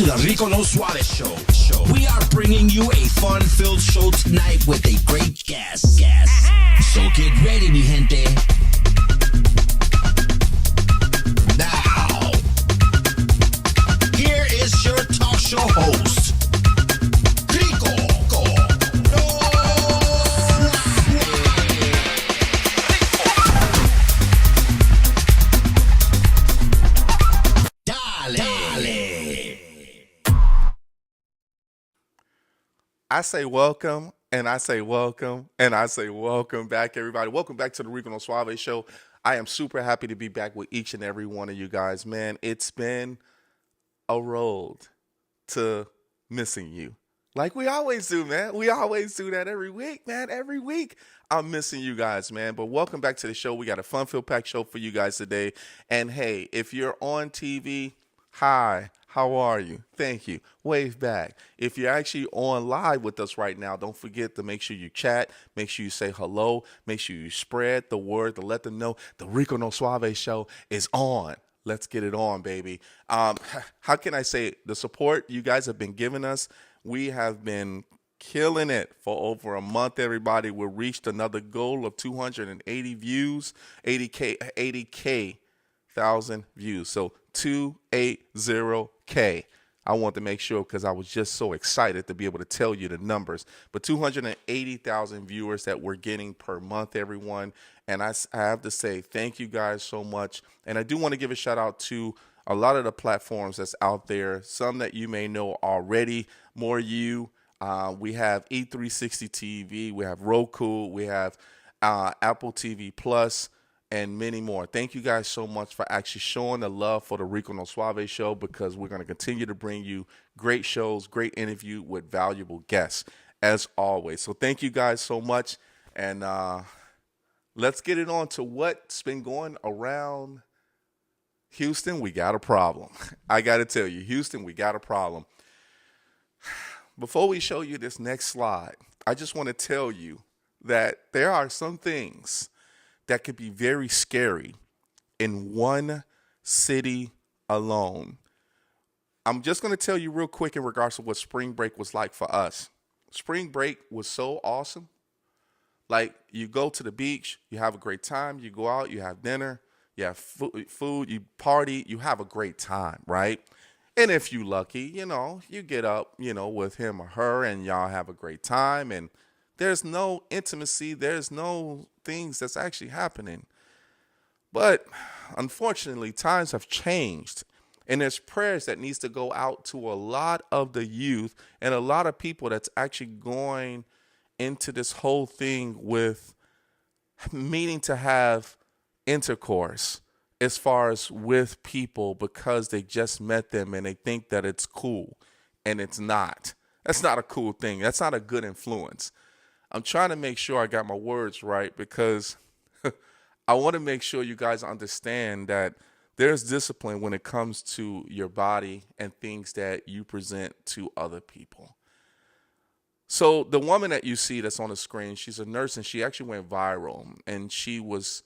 to the Rico No Suave Show. We are bringing you a fun-filled show tonight with a great guest. So get ready, mi gente. Now, here is your talk show host, Rico No Suave. Dale. I say welcome, and I say welcome, and I say welcome back, everybody. Welcome back to the Rico No Suave Show. I am super happy to be back with each and every one of you guys. Man, it's been a road to missing you. Like we always do, man. We always do that every week, man. Every week I'm missing you guys, man. But welcome back to the show. We got a fun-filled packed show for you guys today. And hey, if you're on TV, hi. How are you? Thank you. Wave back. If you're actually on live with us right now, don't forget to make sure you chat. Make sure you say hello. Make sure you spread the word to let them know the Rico No Suave Show is on. Let's get it on, baby. How can I say it? The support you guys have been giving us, we have been killing it for over a month, everybody. We reached another goal of 280 views, 80K thousand views. So 280K. I want to make sure because I was just so excited to be able to tell you the numbers. But 280,000 viewers that we're getting per month, everyone. And I have to say thank you guys so much. And I do want to give a shout out to a lot of the platforms that's out there. Some that you may know already. More you. We have E360 TV. We have Roku. We have Apple TV Plus. And many more. Thank you guys so much for actually showing the love for the Rico No Suave Show, because we're going to continue to bring you great shows, great interview with valuable guests, as always. So thank you guys so much. And let's get it on to what's been going around Houston. We got a problem. I got to tell you, Houston, we got a problem. Before we show you this next slide, I just want to tell you that there are some things that could be very scary in one city alone. I'm just going to tell you real quick in regards to what spring break was like for us. Spring break was so awesome. Like, you go to the beach, you have a great time, you go out, you have dinner, you have food, you party, you have a great time, right? And if you lucky, you get up, with him or her and y'all have a great time, and there's no intimacy, there's no things that's actually happening. But unfortunately, times have changed, and there's prayers that needs to go out to a lot of the youth and a lot of people that's actually going into this whole thing with meaning to have intercourse as far as with people because they just met them and they think that it's cool, and it's not. That's not a cool thing. That's not a good influence. I'm trying to make sure I got my words right, because I want to make sure you guys understand that there's discipline when it comes to your body and things that you present to other people. So the woman that you see that's on the screen, she's a nurse, and she actually went viral, and she was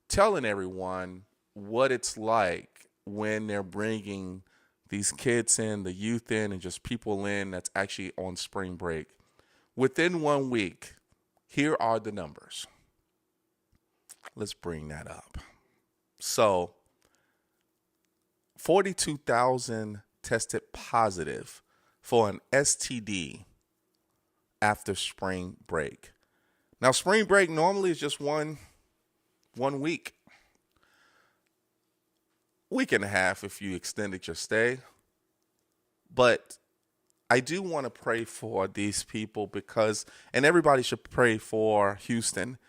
telling everyone what it's like when they're bringing these kids in, the youth in, and just people in that's actually on spring break. Within 1 week, here are the numbers. Let's bring that up. So, 42,000 tested positive for an STD after spring break. Now, spring break normally is just one week. Week and a half if you extended your stay. But I do want to pray for these people and everybody should pray for Houston,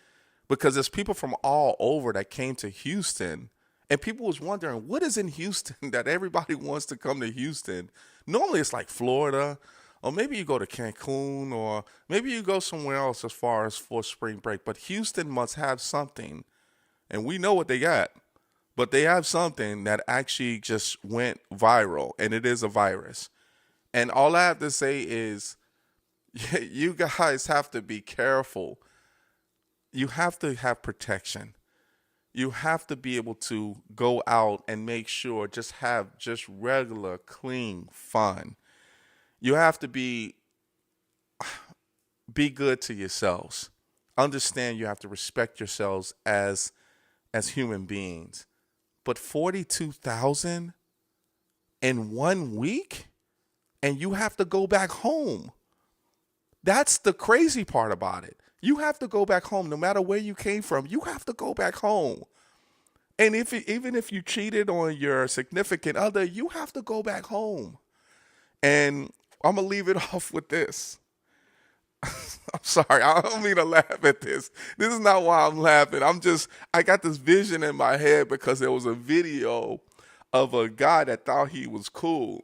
because there's people from all over that came to Houston, and people was wondering, what is in Houston that everybody wants to come to Houston? Normally it's like Florida, or maybe you go to Cancun, or maybe you go somewhere else as far as for spring break, but Houston must have something, and we know what they got, but they have something that actually just went viral, and it is a virus. And all I have to say is, you guys have to be careful. You have to have protection. You have to be able to go out and make sure just have just regular, clean fun. You have to be good to yourselves. Understand you have to respect yourselves as human beings. But 42,000 in 1 week and you have to go back home. That's the crazy part about it. You have to go back home no matter where you came from. You have to go back home. And even if you cheated on your significant other, you have to go back home. And I'm going to leave it off with this. I'm sorry. I don't mean to laugh at this. This is not why I'm laughing. I got this vision in my head because there was a video of a guy that thought he was cool.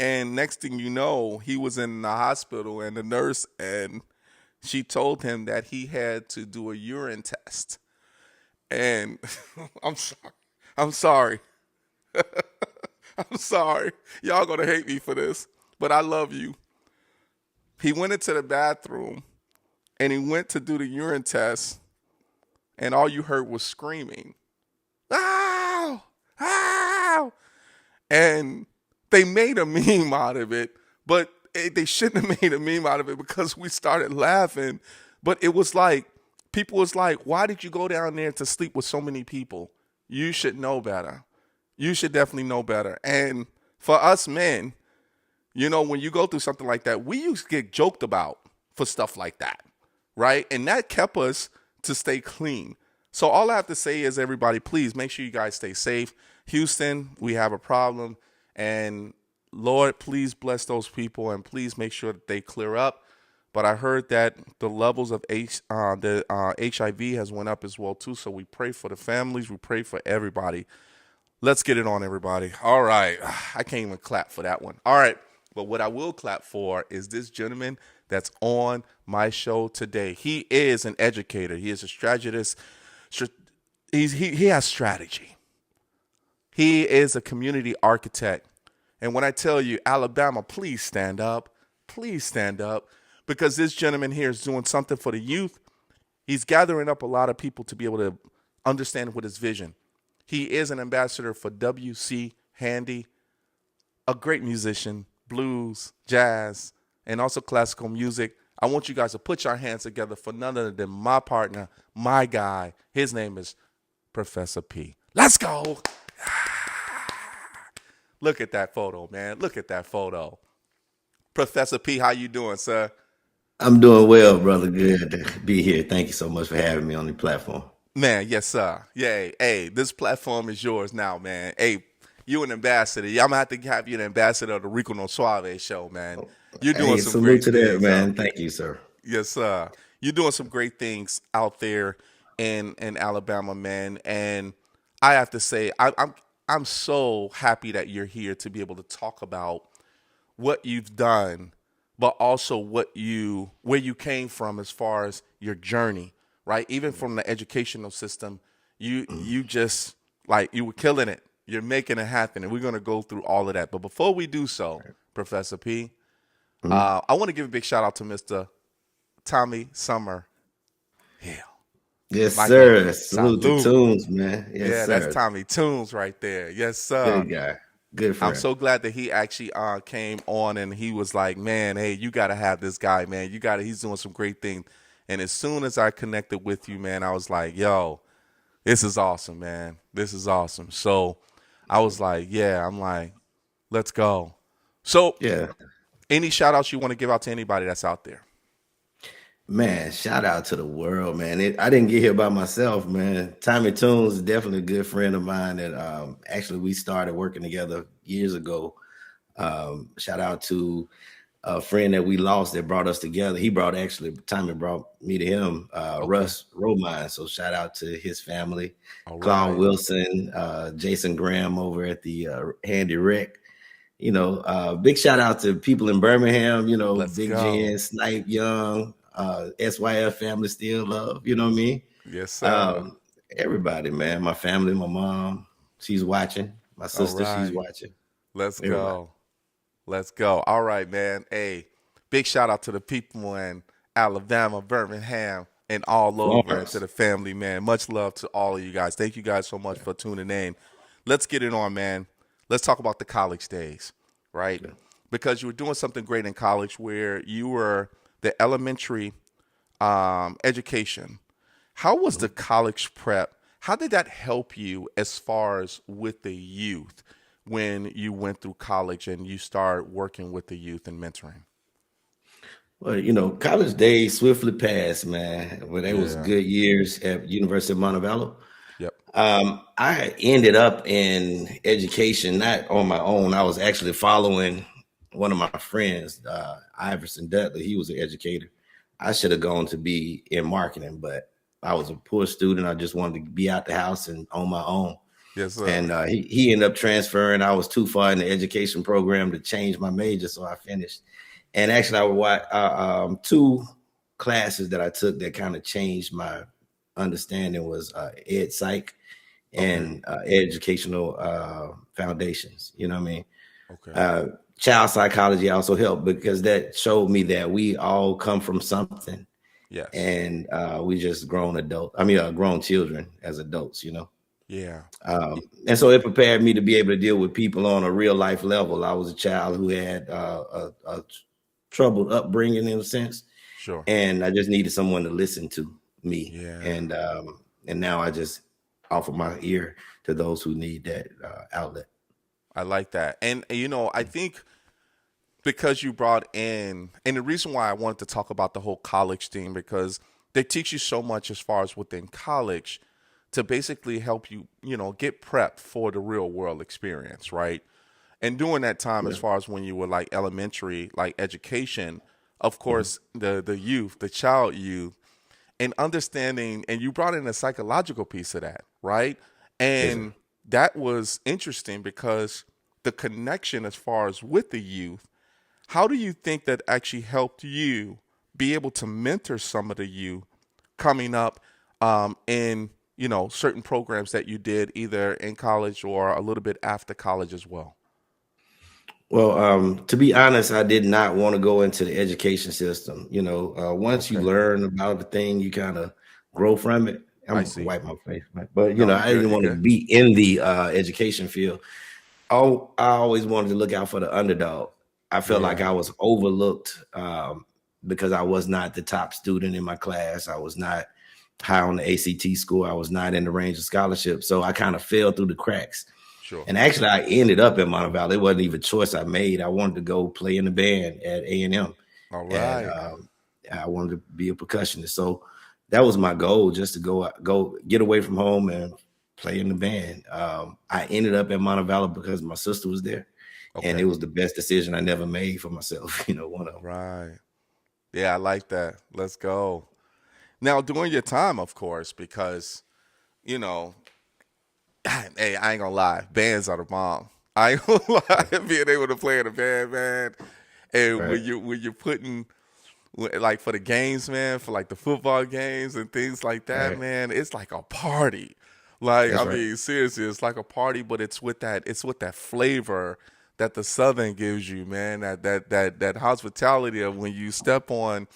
And next thing you know, he was in the hospital and the nurse, and she told him that he had to do a urine test. And I'm sorry. I'm sorry. I'm sorry. Y'all gonna hate me for this, but I love you. He went into the bathroom and he went to do the urine test, and all you heard was screaming. Ow! Ow! And they made a meme out of it, but they shouldn't have made a meme out of it because we started laughing. But it was like, people was like, why did you go down there to sleep with so many people? You should know better. You should definitely know better. And for us men, you know, when you go through something like that, we used to get joked about for stuff like that, right? And that kept us to stay clean. So all I have to say is, everybody, please make sure you guys stay safe. Houston, we have a problem. And Lord, please bless those people and please make sure that they clear up. But I heard that the levels of HIV has went up as well, too. So we pray for the families. We pray for everybody. Let's get it on, everybody. All right. I can't even clap for that one. All right. But what I will clap for is this gentleman that's on my show today. He is an educator. He is a strategist. He has strategy. He is a community architect. And when I tell you, Alabama, please stand up. Please stand up. Because this gentleman here is doing something for the youth. He's gathering up a lot of people to be able to understand what his vision. He is an ambassador for W.C. Handy, a great musician, blues, jazz, and also classical music. I want you guys to put your hands together for none other than my partner, my guy. His name is Professor P. Let's go. Look at that photo, man. Look at that photo. Professor P, how you doing, sir? I'm doing well, brother. Good to be here. Thank you so much for having me on the platform. Man, yes, sir. Yeah, hey, this platform is yours now, man. Hey, you an ambassador. I'm gonna have you an ambassador of the Rico No Suave show, man. You're doing Hey, some salute great to that, things out man. there. Thank you, sir. Yes, sir. You're doing some great things out there in Alabama, man. And I have to say, I'm so happy that you're here to be able to talk about what you've done, but also where you came from as far as your journey, right? Even from the educational system, you just like you were killing it. You're making it happen, and we're gonna go through all of that. But before we do so, Professor P, I want to give a big shout out to Mr. Tommy Summer Hill. Yes, My man, sir. Salute to salute. Tunes, man. Yes, Yeah, that's sir. Tommy Tunes right there. Yes, sir. Good guy. Good I'm friend. so glad that he actually came on and he was like, man, hey, you got to have this guy, man. He's doing some great things. And as soon as I connected with you, man, I was like, yo, this is awesome, man. This is awesome. So I was like, yeah, I'm like, let's go. So Yeah. any shout outs you want to give out to anybody that's out there? Man, shout out to the world, man. I didn't get here by myself, man. Tommy Tunes is definitely a good friend of mine that actually we started working together years ago. Shout out to a friend that we lost that brought us together. Tommy brought me to him, Okay. Russ Romine. So shout out to his family, All Claude right. Wilson, Jason Graham over at the Handy Rec. Big shout out to people in Birmingham, Let's Big go. Jen, Snipe Young, SYF family still love, you know what I mean? Yes, sir. Um, Everybody, man. My family, my mom, she's watching. My All sister, she's right. watching. Let's Everybody. go. Let's go. All right, man. Hey, big shout out to the people in Alabama, Birmingham, and all over, and to Florence. the family, man. Much love to all of you guys. Thank you guys so much for tuning in. Let's get it on, man. Let's talk about the college days, right? Yeah. Because you were doing something great in college where you were the elementary education. How was the college prep? How did that help you as far as with the youth when you went through college and you started working with the youth and mentoring? Well, college days swiftly passed, man. Well, they was Yeah. good years at University of Montevallo. Yep. I ended up in education not on my own. I was actually following one of my friends, Iverson Dudley. He was an educator. I should have gone to be in marketing, but I was a poor student. I just wanted to be out the house and on my own. Yes, sir. And he ended up transferring. I was too far in the education program to change my major, so I finished. And actually, I would watch two classes that I took that kind of changed my understanding was ed psych Okay. and educational foundations. You know what I mean? Okay. Child psychology also helped because that showed me that we all come from something, Yes. and we just grown children as adults. Yeah. And so it prepared me to be able to deal with people on a real life level. I was a child who had a troubled upbringing in a sense, Sure. and I just needed someone to listen to me. Yeah. And now I just offer my ear to those who need that outlet. I like that. And I think because you brought in, and the reason why I wanted to talk about the whole college thing, because they teach you so much as far as within college to basically help you, get prepped for the real world experience, right? And during that time, Yeah. as far as when you were like elementary, like education, of course, the youth, the child youth, and understanding, and you brought in a psychological piece of that, right? Yes, sir. And that was interesting because the connection as far as with the youth, how do you think that actually helped you be able to mentor some of the youth coming up in certain programs that you did either in college or a little bit after college as well? Well, to be honest, I did not want to go into the education system. Once you Okay. learn about the thing, you kind of grow from it. I I'm gonna see. wipe my face, right? But No, you I good. didn't You want to good. be in the education field. Oh, I always wanted to look out for the underdog. I felt like Yeah. I was overlooked because I was not the top student in my class. I was not high on the ACT score. I was not in the range of scholarship. So I kind of fell through the cracks. Sure. And actually, I ended up in Montevallo. It wasn't even a choice I made. I wanted to go play in the band at A&M, All and right. I wanted to be a percussionist. So that was my goal, just to go get away from home and play in the band. I ended up at Montevallo because my sister was there, and it Okay. was the best decision I never made for myself. One of All them. right. Yeah, I like that. Let's go. Now, during your time, of course, because, you know, hey, I ain't gonna lie, bands are the bomb. I ain't gonna lie, being able to play in a band, man. And Right, when you're putting like for the games, man, for like the football games and things like that, right. man, it's like a party. Like I That's right. mean, seriously, it's like a party, but it's with that flavor that the Southern gives you, man. That hospitality of when you step on,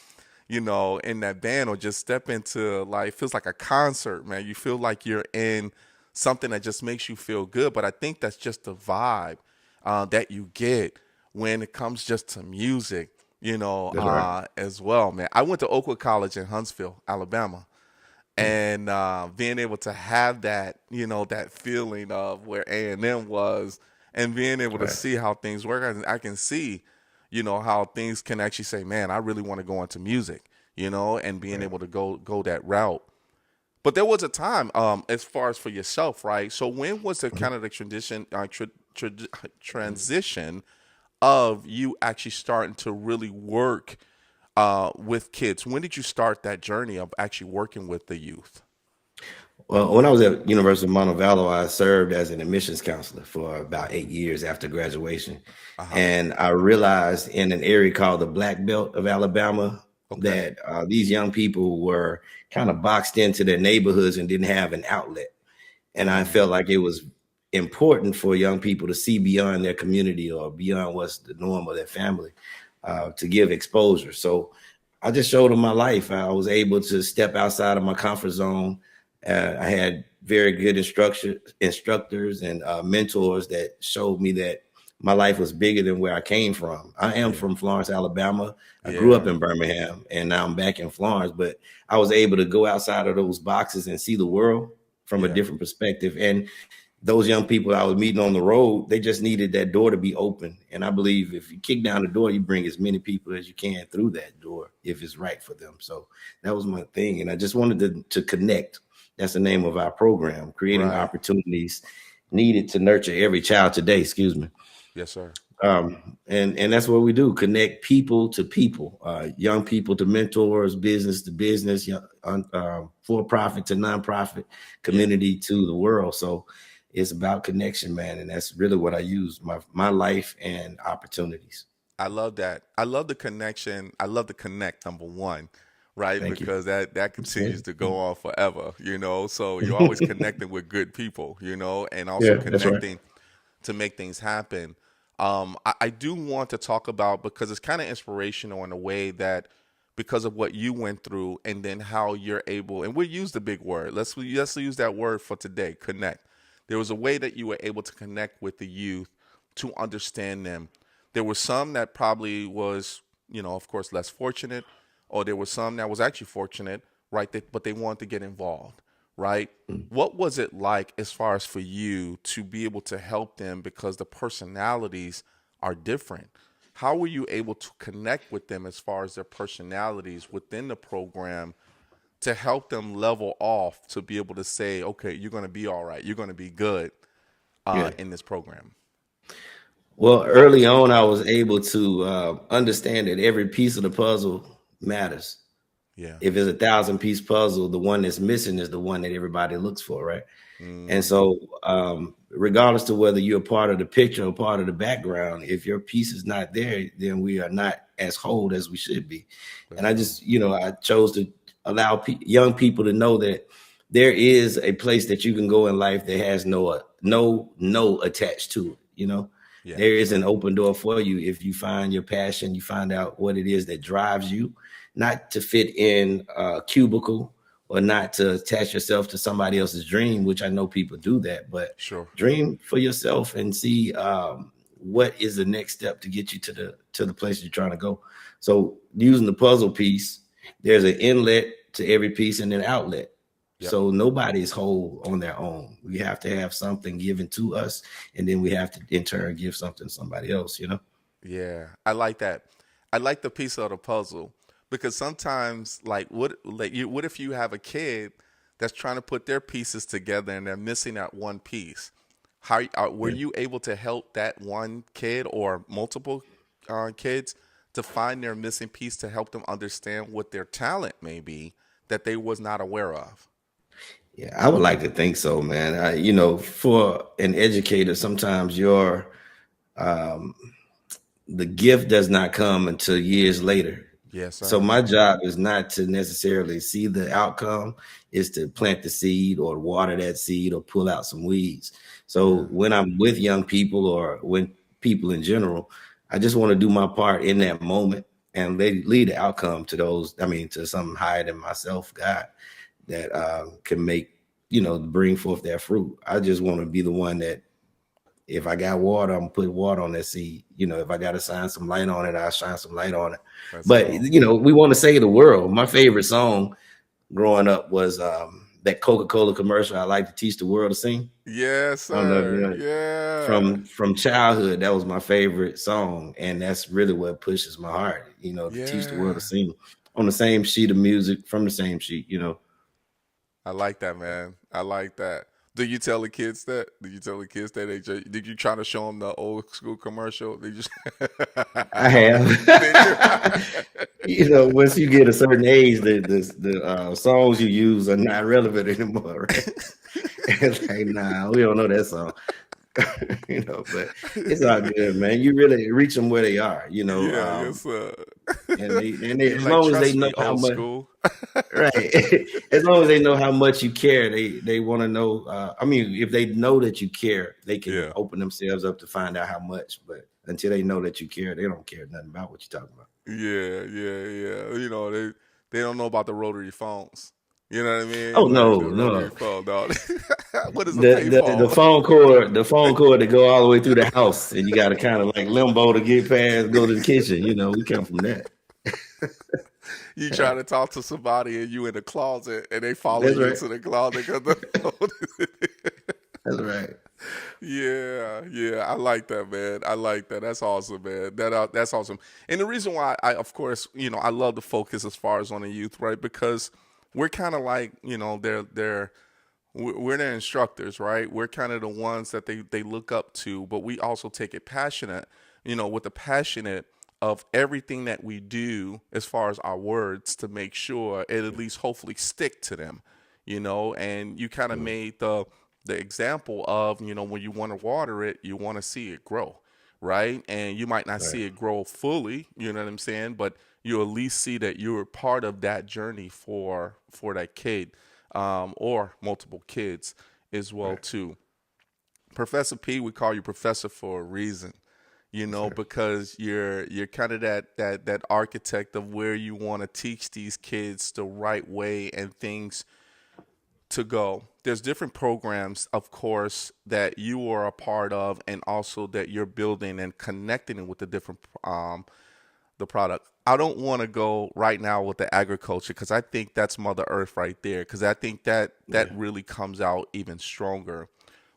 in that band or just step into like feels like a concert, man. You feel like you're in something that just makes you feel good. But I think that's just the vibe that you get when it comes just to music, That's right. as well, man. I went to Oakwood College in Huntsville, Alabama, Mm, and being able to have that, that feeling of where A&M was, and being able to right, see how things work, I can see, how things can actually say, man, I really want to go into music, and being right. able to go that route. But there was a time, as far as for yourself, right? So when was the Mhm. kind of the transition of you actually starting to really work with kids? When did you start that journey of actually working with the youth? Well, when I was at University of Montevallo, I served as an admissions counselor for about 8 years after graduation. Uh huh. And I realized in an area called the Black Belt of Alabama Okay. that these young people were kind of boxed into their neighborhoods and didn't have an outlet. And I Mm, felt like it was important for young people to see beyond their community or beyond what's the norm of their family to give exposure. So I just showed them my life. I was able to step outside of my comfort zone. I had very good instructors and mentors that showed me that my life was bigger than where I came from. I am Yeah. from Florence, Alabama. I grew up Yeah. in Birmingham, and now I'm back in Florence. But I was able to go outside of those boxes and see the world from a Yeah. different perspective. And those young people I was meeting on the road, they just needed that door to be open. And I believe if you kick down the door, you bring as many people as you can through that door if it's right for them. So that was my thing. And I just wanted to connect. That's the name of our program, creating Right. opportunities needed to nurture every child today. Excuse me. Yes, sir. And that's what we do: connect people to people, young people to mentors, business to business, for profit to nonprofit, Yeah. community to the world. So it's about connection, man, and that's really what I use my life and opportunities. I love that. I love the connection. I love the connect, number one, right? Thank you. Because that continues Appreciate to go it. on forever, So you're always connecting with good people, and also Yeah, that's right. connecting to make things happen. I do want to talk about, because it's kind of inspirational in a way that, because of what you went through, and then how you're able, and we'll use the big word. Let's use that word for today, connect. There was a way that you were able to connect with the youth, to understand them. There were some that probably was, of course, less fortunate, or there were some that was actually fortunate, right? But they wanted to get involved, right? What was it like, as far as for you, to be able to help them, because the personalities are different? How were you able to connect with them as far as their personalities within the program, to help them level off, to be able to say, okay, you're going to be all right, you're going to be good Yeah. in this program? Well, early on, I was able to understand that every piece of the puzzle matters. Yeah. If it's 1,000-piece puzzle, the one that's missing is the one that everybody looks for, right? And Hmm. so, regardless to whether you're part of the picture or part of the background, if your piece is not there, then we are not as whole as we should be. And That's I true. just, I chose to allow young people to know that there is a place that you can go in life that has no attached to it. Yeah. There is an open door for you if you find your passion, you find out what it is that drives you, not to fit in a cubicle or not to attach yourself to somebody else's dream, which I know people do that, but Sure. dream for yourself and see what is the next step to get you to the place you're trying to go. So using the puzzle piece, there's an inlet to every piece and an outlet. Yep. So nobody's whole on their own. We have to have something given to us, and then we have to in turn give something to somebody else. Yeah, I like that. I like the piece of the puzzle, because sometimes, what if you have a kid that's trying to put their pieces together and they're missing that one piece? Were Yeah. you able to help that one kid, or multiple kids, to find their missing piece, to help them understand what their talent may be that they was not aware of? Yeah, I would like to think so, man. For an educator, sometimes um, the gift does not come until years later. Yes, So sir. my job is not to necessarily see the outcome, is to plant the seed or water that seed or pull out some weeds. So Yeah. when I'm with young people or when people in general, I just want to do my part in that moment and lead the outcome to to something higher than myself, God, that can bring forth that fruit. I just want to be the one that, if I got water, I'm gonna put water on that seed. If I gotta shine some light on it, I'll shine some light on it. Let's But go. we want to save the world. My favorite song growing up was that Coca-Cola commercial. I like to teach the world to sing. Yes, I don't know if you sir. know. Yeah. From childhood, that was my favorite song, and that's really what pushes my heart. To teach the world to Yeah. sing on the same sheet of music from the same sheet. I like that, man. I like that. Do you tell the kids that? Do you tell the kids that did you try to show them the old school commercial? Did you? I Did you? have. Once you get a certain age, the songs you use are not relevant anymore, right? It's like, nah, we don't know that song. But it's all good, man. You really reach them where they are, Yeah, yes, sir. and they, You're as like, long as they trust know me, how old much, school. right? As long as they know how much you care, they want to know. If they know that you care, they can Yeah. open themselves up to find out how much. But until they know that you care, they don't care nothing about what you're talking about. Yeah. You know, they don't know about the rotary phones. You know what I mean? Oh Like no, the rotary no. phone, dog. What is a The payphone? phone cord that go all the way through the house, and you got to kind of like limbo to get past, go to the kitchen. You know, we come from that. You try to talk to somebody and you in the closet and they follow That's you right. into the closet because the phone is That's right. Yeah, I like that, man. I like that. That's awesome, man. That's awesome. And the reason why of course, I love the focus as far as on the youth, right? Because we're kind of like, we're their instructors, right? We're kind of the ones that they look up to, but we also take it passionate, with the passionate of everything that we do as far as our words to make sure it at least hopefully stick to them, and you kind of made the example of, when you want to water it, you want to see it grow, right? And you might not Right. see it grow fully, you know what I'm saying? But you at least see that you were part of that journey for that kid, or multiple kids as well Right. too. Professor P, we call you Professor for a reason, Yes, sir. because you're kind of that architect of where you want to teach these kids the right way and things to go. There's different programs, of course, that you are a part of, and also that you're building and connecting with the different the product. I don't want to go right now with the agriculture because I think that's Mother Earth right there. Because I think that Yeah. really comes out even stronger.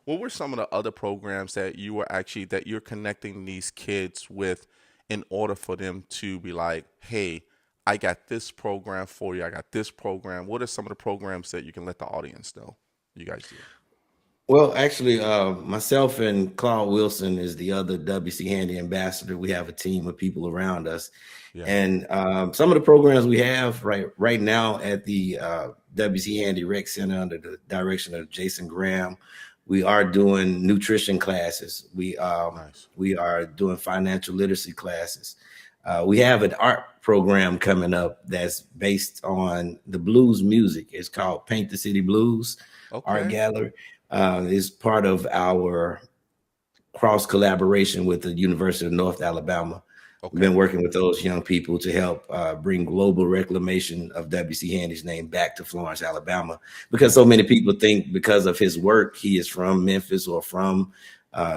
What were some of the other programs that you're connecting these kids with in order for them to be like, hey, I got this program for you. I got this program. What are some of the programs that you can let the audience know you guys do? Well, actually, myself and Claude Wilson is the other WC Handy ambassador. We have a team of people around us, Yeah. and some of the programs we have right now at the WC Handy Rec Center under the direction of Jason Graham, we are doing nutrition classes. Nice. We are doing financial literacy classes. We have an art program coming up that's based on the blues music. It's called Paint the City Blues Art Okay. Gallery. Is part of our cross collaboration with the University of North Alabama. We've been Okay. working with those young people to help bring global reclamation of W.C. Handy's name back to Florence, Alabama, because so Nice. many people think because of his work, he is from Memphis or from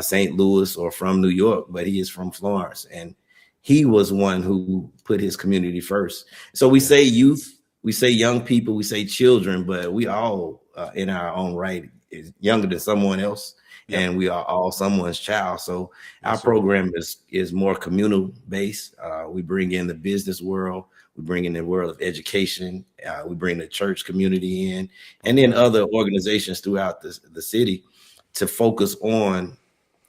St. Louis or from New York, but he is from Florence. And he was one who put his community first. So we say Yes. youth, we say young people, we say children, but we all in our own right is younger than someone else, Yep. and we are all someone's child. So our Yes, sir. program is more communal based. We bring in the business world, we bring in the world of education, we bring the church community in, and then Okay. other organizations throughout the city to focus on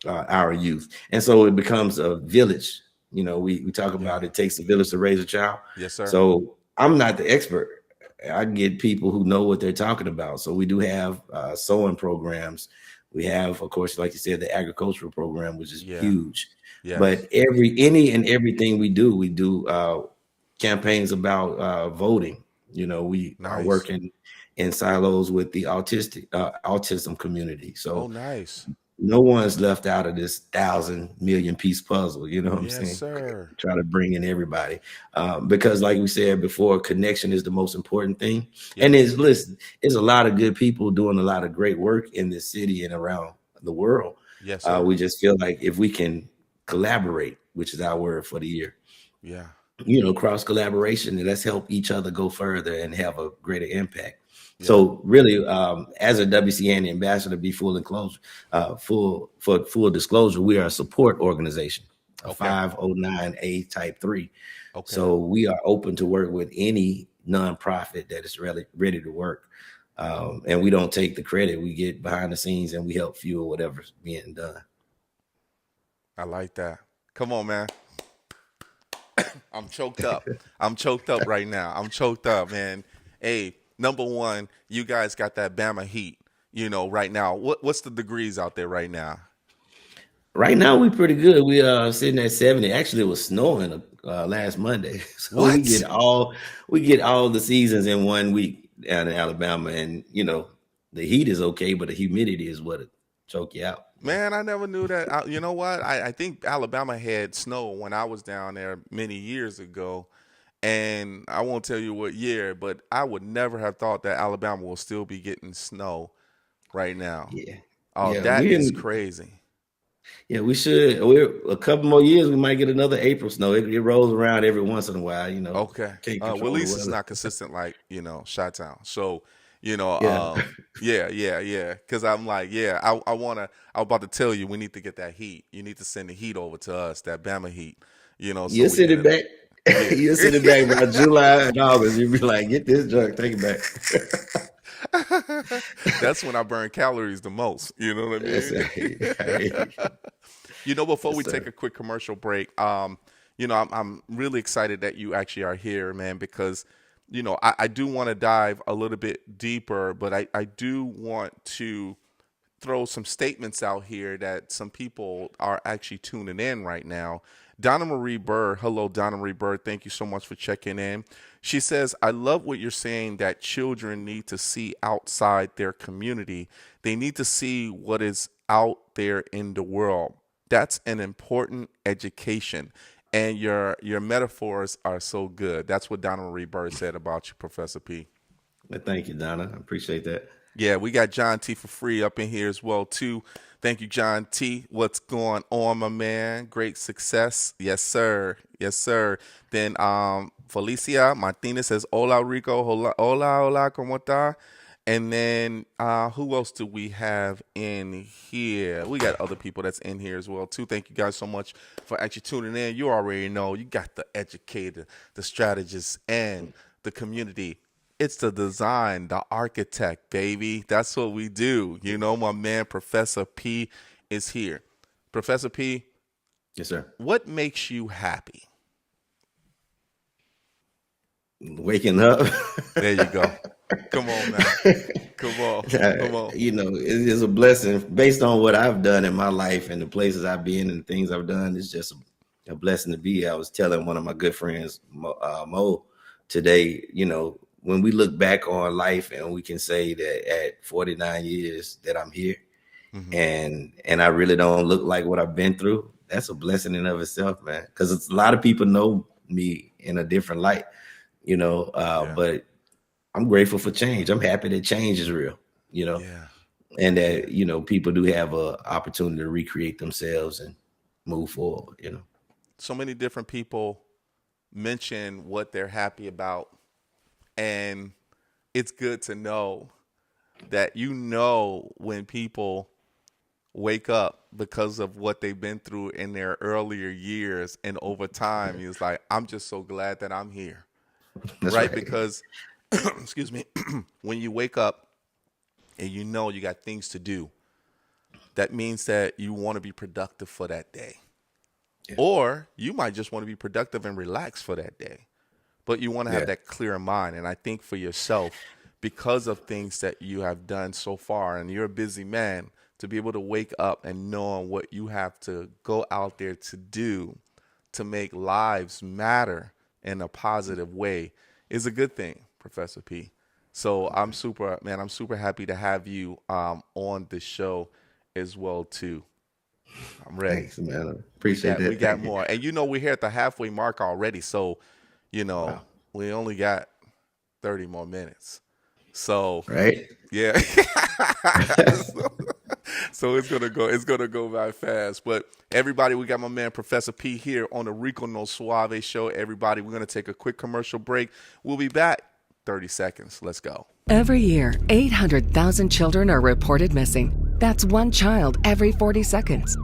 our youth. And so it becomes a village. We talk Yeah. about it takes a village to raise a child. Yes, sir. So I'm not the expert. I get people who know what they're talking about. So we do have sewing programs. We have, of course, like you said, the agricultural program, which is Yeah. huge. Yes. But any and everything we do campaigns about voting. We are Nice. working in silos with the autism community. Oh, So nice. no one's left out of this 1,000,000,000 piece puzzle. You know what I'm Yes, saying? sir. Try to bring in everybody because, like we said before, connection is the most important thing. Yep. And there's a lot of good people doing a lot of great work in this city and around the world. Yes, sir. We just feel like if we can collaborate, which is our word for the year, Yeah. cross collaboration, and let's help each other go further and have a greater impact. Yeah. So really, as a WC Handy ambassador, be full disclosure, we are a support organization, a Okay. 509A type 3. Okay. So we are open to work with any nonprofit that is really ready to work. And we don't take the credit. We get behind the scenes and we help fuel whatever's being done. I like that. Come on, man. I'm choked up. I'm choked up right now. I'm choked up, man. Hey, number one, you guys got that Bama heat, right now. What's the degrees out there right now? Right now, we're pretty good. We are sitting at 70. Actually, it was snowing last Monday, so What? we get all the seasons in 1 week down in Alabama. And the heat is okay, but the humidity is what choke you out. Man, I never knew that. You know what? I think Alabama had snow when I was down there many years ago. And I won't tell you what year, but I would never have thought that Alabama will still be getting snow right now. Yeah. Oh, Yeah. that is crazy. Yeah, we should. We're a couple more years. We might get another April snow. It rolls around every once in a while. Okay. Can't Well, at control the least it's weather. not consistent like, Chi-Town. So, Yeah. yeah. Because I'm like, yeah, I'm about to tell you, we need to get that heat. You need to send the heat over to us, that Bama heat, so You'll we send it can, back. yeah. You'll send it back by July and August. You'll be like, get this junk, take it back. That's when I burn calories the most. You know what I That's mean? right. Before Yes, we take sir. a quick commercial break, I'm really excited that you actually are here, man, because, I do want to dive a little bit deeper, but I do want to throw some statements out here that some people are actually tuning in right now. Donna Marie Burr, hello, Donna Marie Burr. Thank you so much for checking in. She says, I love what you're saying that children need to see outside their community. They need to see what is out there in the world. That's an important education. And your metaphors are so good. That's what Donna Marie Burr said about you, Professor P. Well, thank you, Donna. I appreciate that. Yeah, we got John T for free up in here as well, too. Thank you, John T. What's going on, my man? Great success. Yes, sir. Yes, sir. Then Felicia Martinez says, hola, Rico. Hola, ¿cómo está? And then who else do we have in here? We got other people that's in here as well, too. Thank you guys so much for actually tuning in. You already know you got the educator, the strategist, and the community. It's the design, the architect, baby. That's what we do. My man, Professor P, is here. Professor P, Yes, sir. what makes you happy? Waking up. There you go. Come on, man. Come on. It is a blessing based on what I've done in my life and the places I've been and things I've done. It's just a blessing to be here. I was telling one of my good friends, Mo, today, when we look back on life and we can say that at 49 years that I'm here, and I really don't look like what I've been through, that's a blessing in of itself, man. Because a lot of people know me in a different light, but I'm grateful for change. I'm happy that change is real, and that, people do have a opportunity to recreate themselves and move forward, So many different people mention what they're happy about. And it's good to know that, when people wake up because of what they've been through in their earlier years and over time, it's like, I'm just so glad that I'm here. That's right? Because, excuse me, when you wake up and you got things to do, that means that you want to be productive for that day. Yeah. Or you might just want to be productive and relax for that day. But you want to have that clear mind. And I think for yourself, because of things that you have done so far, and you're a busy man, to be able to wake up and know what you have to go out there to do to make lives matter in a positive way is a good thing, Professor P. So I'm super happy to have you on the show as well, too. I'm ready. Thanks, man. Appreciate that. We got more. And we're here at the halfway mark already. So, wow. We only got 30 more minutes. So, right. Yeah. So it's gonna go by fast. But everybody, we got my man Professor P here on the Rico No Suave show. Everybody, we're gonna take a quick commercial break. We'll be back. 30 seconds. Let's go. Every year, 800,000 children are reported missing. That's one child every 40 seconds.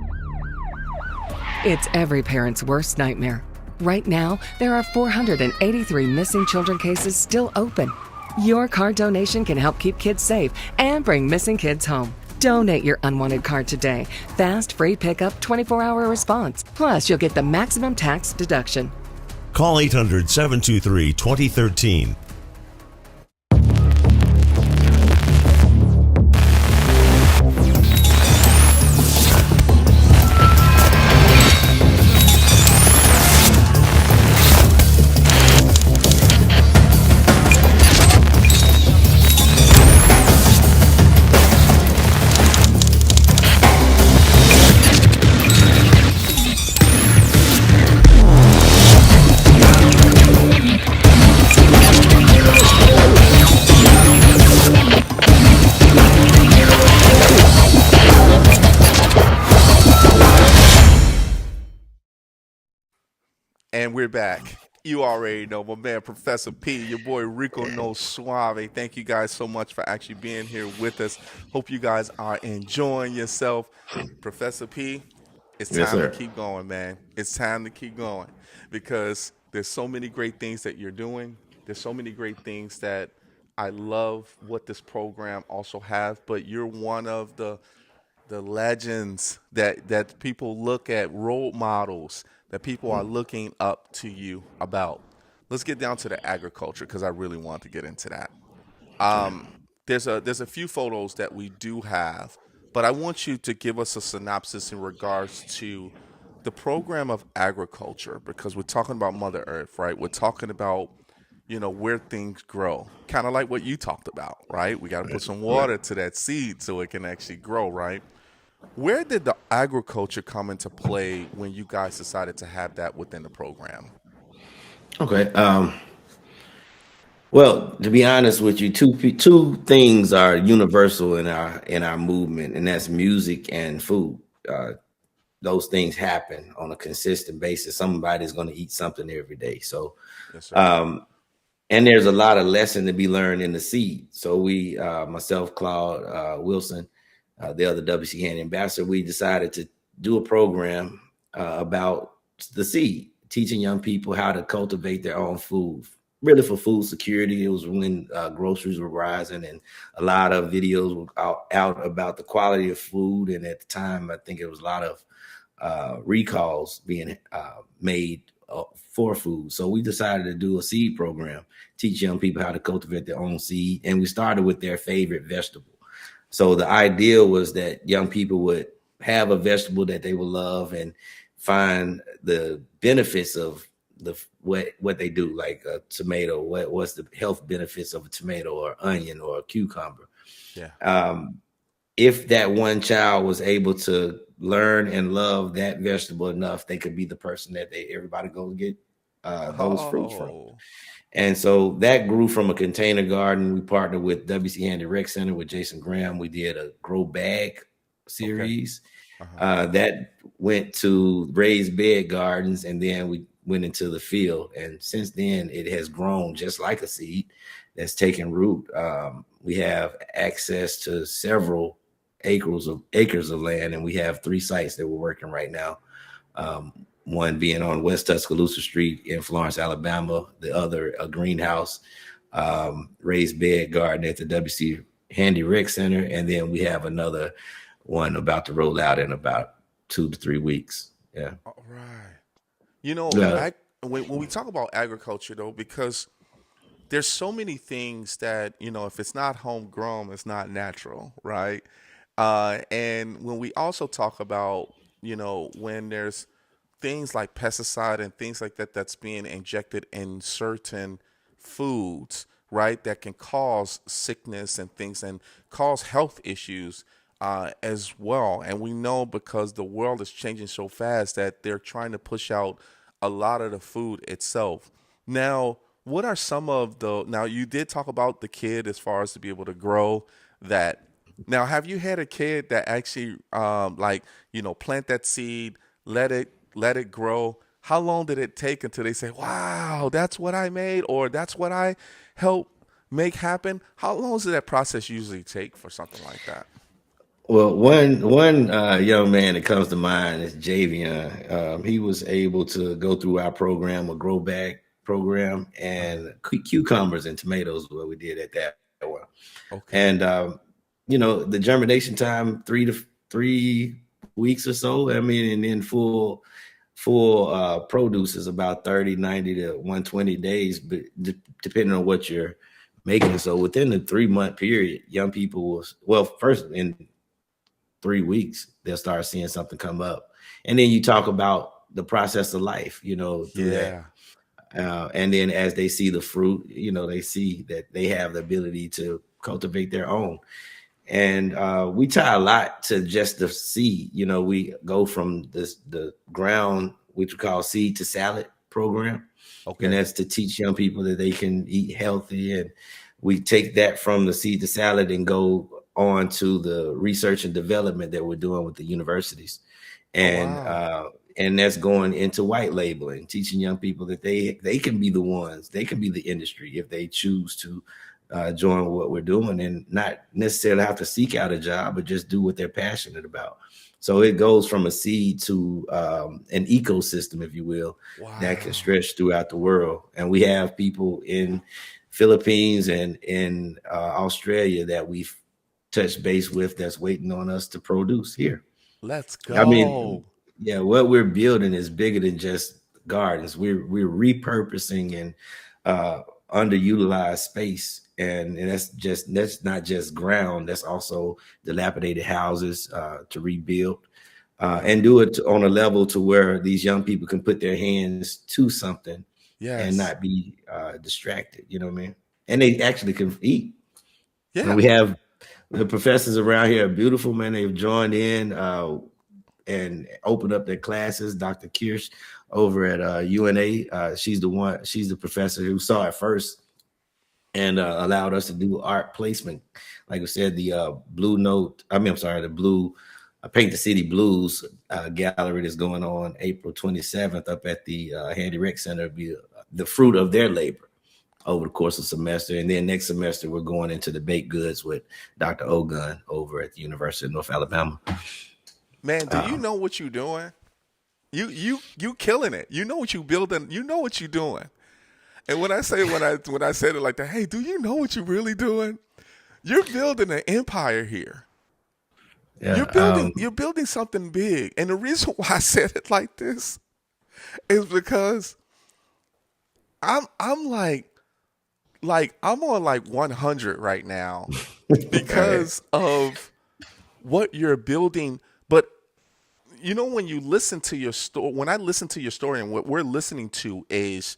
It's every parent's worst nightmare. Right now, there are 483 missing children cases still open. Your card donation can help keep kids safe and bring missing kids home. Donate your unwanted card today. Fast, free pickup, 24-hour response. Plus, you'll get the maximum tax deduction. Call 800-723-2013. And we're back. You already know my man, Professor P, your boy Rico No Suave. Thank you guys so much for actually being here with us. Hope you guys are enjoying yourself. Professor P, it's Yes, time to sir. keep going, man. It's time to keep going because there's so many great things that you're doing. There's so many great things that I love what this program also has, but you're one of the legends that people look at, role models that people are looking up to you about. Let's get down to the agriculture because I really want to get into that. Okay. There's a few photos that we do have, but I want you to give us a synopsis in regards to the program of agriculture because we're talking about Mother Earth, right? We're talking about where things grow, kind of like what you talked about, right? We got to put some Right. water to that seed so it can actually grow, right? Where did the agriculture come into play when you guys decided to have that within the program? Okay. Well, to be honest with you, two things are universal in our movement, and that's music and food. Uh, those things happen on a consistent basis. Somebody's going to eat something every day. So, Yes, sir. um, and there's a lot of lesson to be learned in the seed. So we, myself, Claude Wilson, the other WC Handy ambassador, we decided to do a program about the seed, teaching young people how to cultivate their own food, really for food security. It was when groceries were rising, and a lot of videos were out about the quality of food. And at the time, I think it was a lot of recalls being made for food. So we decided to do a seed program, teach young people how to cultivate their own seed. And we started with their favorite vegetable. So the idea was that young people would have a vegetable that they would love and find the benefits of what they do, like a tomato. What's the health benefits of a tomato or onion or a cucumber? Yeah. Um, if that one child was able to learn and love that vegetable enough, they could be the person that everybody goes get those fruits from. Oh, And so that grew from a container garden. We partnered with WC Handy Rec Center with Jason Graham. We did a grow bag okay. series Uh-huh. that went to raised bed gardens, and then we went into the field. And since then, it has grown just like a seed that's taken root. We have access to several acres of land, and we have 3 sites that we're working right now. One being on West Tuscaloosa Street in Florence, Alabama. The other, a greenhouse, raised bed garden at the WC Handy Rec Center. And then we have another one about to roll out in about 2 to 3 weeks. Yeah. All right. You know, Yeah. when we talk about agriculture, though, because there's so many things that, if it's not homegrown, it's not natural, right? And when we also talk about, when there's things like pesticide and things like that that's being injected in certain foods, right, that can cause sickness and things and cause health issues as well. And we know because the world is changing so fast that they're trying to push out a lot of the food itself. Now, what are some of the, now you did talk about the kid as far as to be able to grow that. Now, have you had a kid that actually, plant that seed, let it grow? How long did it take until they say, "Wow, that's what I made," or "That's what I helped make happen"? How long does that process usually take for something like that? Well, one young man that comes to mind is Javion. He was able to go through our program, a grow bag program, Uh, and cucumbers and tomatoes. What we did at that one, okay. and the germination time 3 weeks or so. I mean, and then full produce is about 30, 90 to 120 days, but depending on what you're making. So within the 3 month period, young people first in 3 weeks, they'll start seeing something come up. And then you talk about the process of life, through that. Yeah. And then as they see the fruit, they see that they have the ability to cultivate their own. And we tie a lot to just the seed. We go from the ground, which we call seed to salad program. And Okay. that's to teach young people that they can eat healthy. And we take that from the seed to salad and go on to the research and development that we're doing with the universities. Oh, And wow. and that's going into white labeling, teaching young people that they can be the ones, they can be the industry if they choose to join what we're doing, and not necessarily have to seek out a job, but just do what they're passionate about. So it goes from a seed to an ecosystem, if you will, that can stretch throughout the world. And we have people in Philippines and in Australia that we've touched base with that's waiting on us to produce here. Let's go. I mean, yeah, what we're building is bigger than just gardens. We're repurposing and underutilized space, and that's not just ground. That's also dilapidated houses to rebuild and do it on a level to where these young people can put their hands to something and not be distracted. You know what I mean? And they actually can eat. Yeah, and we have the professors around here are beautiful, man. They've joined in and opened up their classes. Dr. Kirsch over at UNA, she's the professor who saw it first and allowed us to do art placement. Like I said, the Blue Paint the City Blues gallery that's going on April 27th up at the Handy Rec Center will be the fruit of their labor over the course of the semester. And then next semester, we're going into the baked goods with Dr. Ogun over at the University of North Alabama. Man, do you know what you're doing? You killing it. You know what you building. You know what you're doing. And when I said it like that, hey, do you know what you're really doing? You're building an empire here. Yeah, you're building something big. And the reason why I said it like this is because I'm like I'm on like 100 right now because of what you're building. But you know, when you listen to your story, when I listen to your story, and what we're listening to is,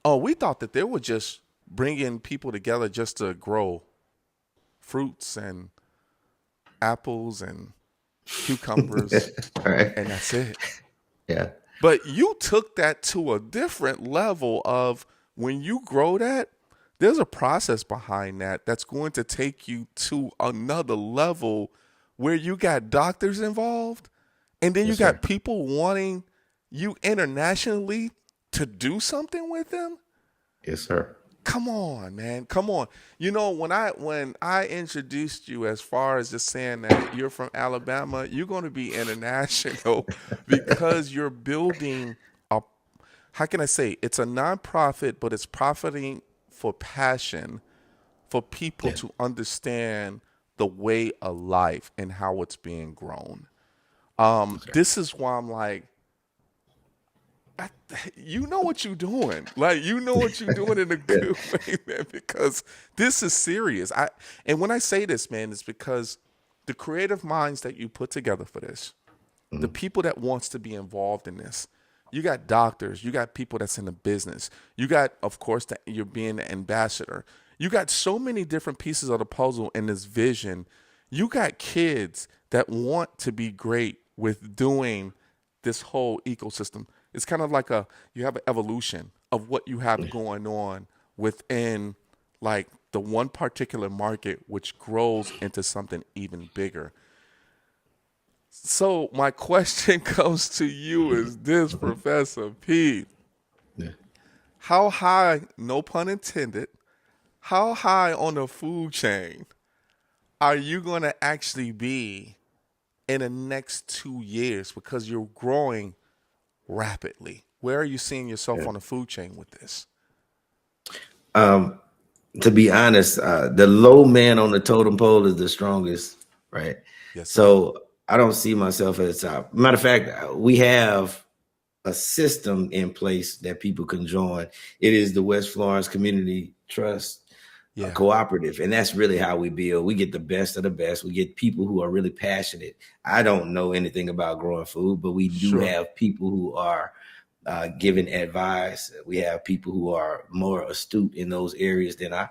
we thought that they were just bringing people together just to grow fruits and apples and cucumbers, right. And that's it. Yeah. But you took that to a different level of when you grow that, there's a process behind that that's going to take you to another level where you got doctors involved, and then you got people wanting you internationally to do something with them. Yes, sir. Come on, man. Come on. You know, when I introduced you as far as just saying that you're from Alabama, you're going to be international because you're building how can I say, it's a nonprofit, but it's profiting for passion for people to understand the way of life and how it's being grown. This is why I'm like, you know what you're doing. Like, you know what you're doing in a good way, man, because this is serious. And when I say this, man, it's because the creative minds that you put together for this, the people that wants to be involved in this, you got doctors, you got people that's in the business, you got, of course, you're being an ambassador. You got so many different pieces of the puzzle in this vision. You got kids that want to be great with doing this whole ecosystem. It's kind of like you have an evolution of what you have going on within like the one particular market, which grows into something even bigger. So my question comes to you is this, Professor P. Yeah. How high, no pun intended, how high on the food chain are you going to actually be in the next 2 years? Because you're growing rapidly. Where are you seeing yourself on the food chain with this? To be honest, the low man on the totem pole is the strongest, right? Yes, sir. So I don't see myself as top. Matter of fact, we have a system in place that people can join. It is the West Florence Community Trust Cooperative, and that's really how we build. We get the best of the best. We get people who are really passionate. I don't know anything about growing food, but we do have people who are giving advice. We have people who are more astute in those areas than I.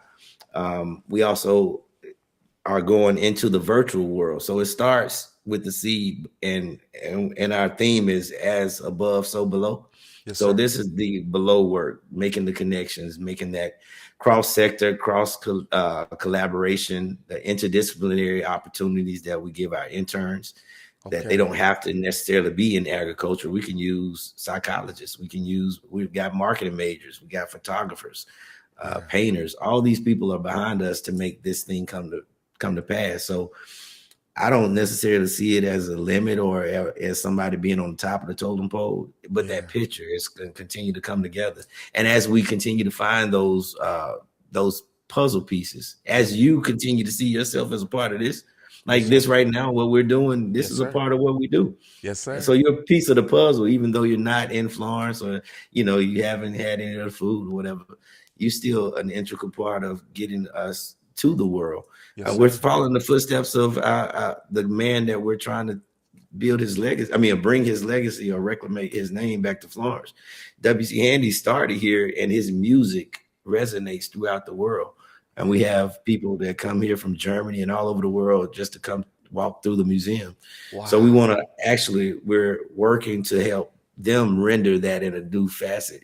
We also are going into the virtual world. So it starts with the seed, and our theme is as above, so below. Yes, so this is the below work, making the connections, making that cross-sector, collaboration, the interdisciplinary opportunities that we give our interns, that they Okay. don't have to necessarily be in agriculture. We can use psychologists. We've got marketing majors. We got photographers, Yeah. painters. All these people are behind us to make this thing come to pass. So I don't necessarily see it as a limit or as somebody being on the top of the totem pole, but Yeah. that picture is going to continue to come together. And as we continue to find those puzzle pieces, as you continue to see yourself as a part of this, like Yes, this sir. right now, what we're doing, this Yes, is a sir. part of what we do. Yes, And sir. so you're a piece of the puzzle, even though you're not in Florence or, you haven't had any of the food or whatever, you're still an integral part of getting us to the world. Yes, We're sir. following the footsteps of the man that we're trying to build his legacy. Bring his legacy or reclaim his name back to Florence. W.C. Handy started here, and his music resonates throughout the world. And we have people that come here from Germany and all over the world just to come walk through the museum. Wow. So we're working to help them render that in a new facet,